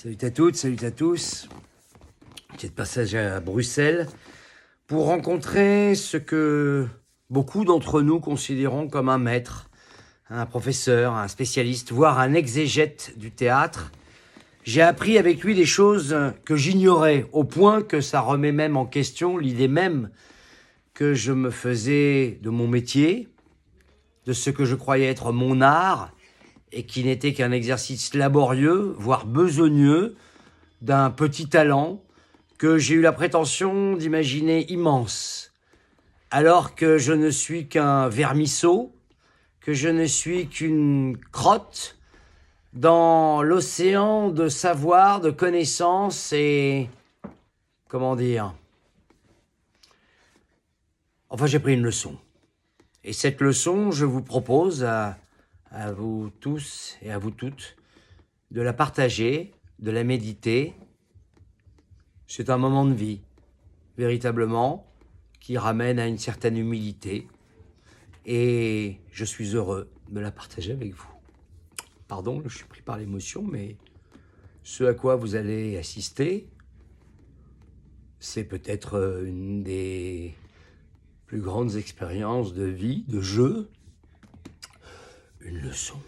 Salut à toutes, salut à tous. J'ai de passage à Bruxelles pour rencontrer ce que beaucoup d'entre nous considérons comme un maître, un professeur, un spécialiste, voire un exégète du théâtre. J'ai appris avec lui des choses que j'ignorais, au point que ça remet même en question l'idée même que je me faisais de mon métier, de ce que je croyais être mon art, et qui n'était qu'un exercice laborieux, voire besogneux, d'un petit talent que j'ai eu la prétention d'imaginer immense, alors que je ne suis qu'un vermisseau, que je ne suis qu'une crotte dans l'océan de savoir, de connaissances et... comment dire? Enfin, j'ai pris une leçon. Et cette leçon, je vous propose à vous tous et à vous toutes de la partager, de la méditer. C'est un moment de vie, véritablement, qui ramène à une certaine humilité. Et je suis heureux de la partager avec vous. Pardon, je suis pris par l'émotion, mais ce à quoi vous allez assister, c'est peut-être une des plus grandes expériences de vie, de jeu, une leçon.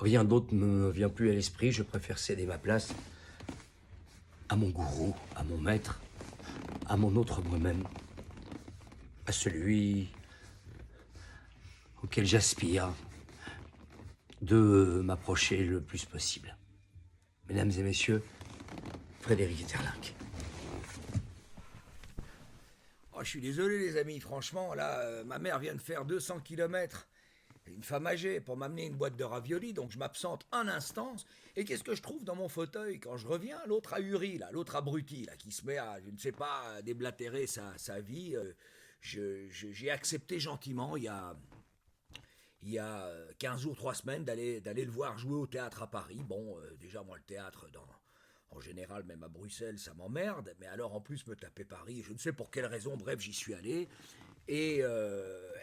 Rien d'autre ne me vient plus à l'esprit, je préfère céder ma place à mon gourou, à mon maître, à mon autre moi-même, à celui auquel j'aspire de m'approcher le plus possible. Mesdames et messieurs, Frédéric Etterlinck. Oh, je suis désolé les amis, franchement, là, ma mère vient de faire 200 kilomètres, une femme âgée, pour m'amener une boîte de raviolis, donc je m'absente un instant. Et qu'est-ce que je trouve dans mon fauteuil quand je reviens? L'autre ahuri, là, l'autre abruti, là, qui se met à, je ne sais pas, à déblatérer sa vie. J'ai accepté gentiment, il y a 15 jours, 3 semaines, d'aller le voir jouer au théâtre à Paris. Bon, déjà, moi, le théâtre, en général, même à Bruxelles, ça m'emmerde. Mais alors, en plus, me taper Paris, je ne sais pour quelle raison, bref, j'y suis allé. Et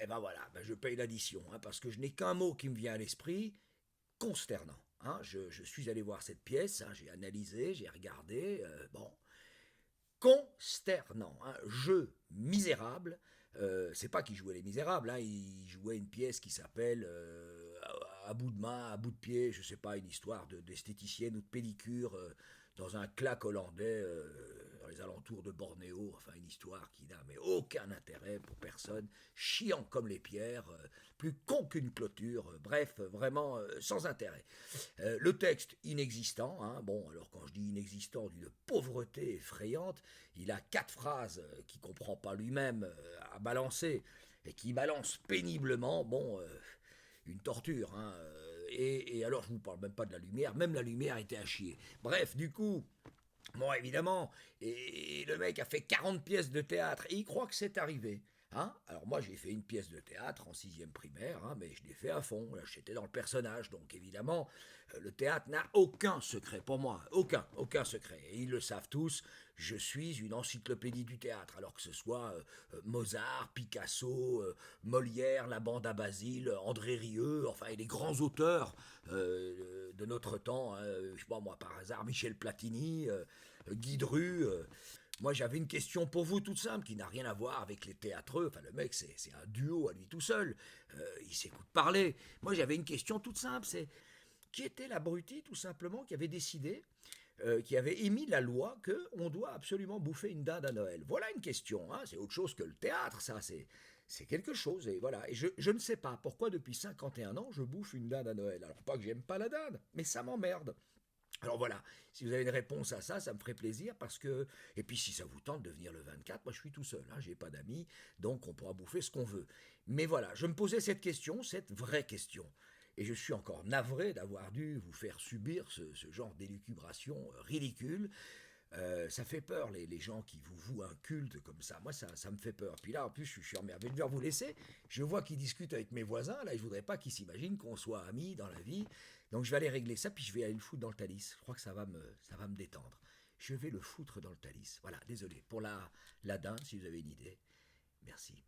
ben voilà, ben je paye l'addition, hein, parce que je n'ai qu'un mot qui me vient à l'esprit, consternant. Hein. Je suis allé voir cette pièce, hein, j'ai analysé, j'ai regardé, bon, consternant, hein, jeu misérable. C'est pas qu'il jouait les misérables, hein, il jouait une pièce qui s'appelle à bout de main, à bout de pied, je sais pas, une histoire d'esthéticienne ou de pédicure dans un claque hollandais dans les alentours de Bornéo, enfin une histoire qui n'a mais aucun intérêt pour personne, chiant comme les pierres, plus con qu'une clôture, bref, vraiment sans intérêt. Le texte inexistant, hein, bon, alors quand je dis inexistant, d'une pauvreté effrayante, il a 4 phrases qu'il ne comprend pas lui-même à balancer, et qui balance péniblement, bon, une torture, hein, et alors je ne vous parle même pas de la lumière, même la lumière était à chier. Bref, du coup, bon, évidemment, et le mec a fait 40 pièces de théâtre, et il croit que c'est arrivé. Hein, alors moi j'ai fait une pièce de théâtre en sixième primaire, hein, mais je l'ai fait à fond, j'étais dans le personnage, donc évidemment le théâtre n'a aucun secret pour moi, aucun secret, et ils le savent tous, je suis une encyclopédie du théâtre, alors que ce soit Mozart, Picasso, Molière, la bande à Basile, André Rieu, enfin et les grands auteurs de notre temps, hein, je sais pas moi par hasard Michel Platini, Guy Dru. Moi, j'avais une question pour vous toute simple, qui n'a rien à voir avec les théâtreux. Enfin, le mec, c'est un duo à lui tout seul. Il s'écoute parler. Moi, j'avais une question toute simple, c'est qui était l'abruti, tout simplement, qui avait décidé, qui avait émis la loi qu'on doit absolument bouffer une dinde à Noël. Voilà une question, hein, c'est autre chose que le théâtre, ça, c'est quelque chose, et voilà. Et je ne sais pas pourquoi, depuis 51 ans, je bouffe une dinde à Noël. Alors, pas que j'aime pas la dinde, mais ça m'emmerde. Alors voilà, si vous avez une réponse à ça, ça me ferait plaisir parce que... Et puis si ça vous tente de venir le 24, moi je suis tout seul, hein, j'ai pas d'amis, donc on pourra bouffer ce qu'on veut. Mais voilà, je me posais cette question, cette vraie question. Et je suis encore navré d'avoir dû vous faire subir ce genre d'élucubration ridicule. Ça fait peur, les gens qui vous vouent un culte comme ça. Moi, ça me fait peur. Puis là, en plus, je suis emmerdé de devoir vous laisser. Je vois qu'ils discutent avec mes voisins. Là, je voudrais pas qu'ils s'imaginent qu'on soit amis dans la vie. Donc, je vais aller régler ça, puis je vais aller le foutre dans le Thalys. Je crois que ça va me détendre. Je vais le foutre dans le Thalys. Voilà, désolé. Pour la dinde, si vous avez une idée. Merci.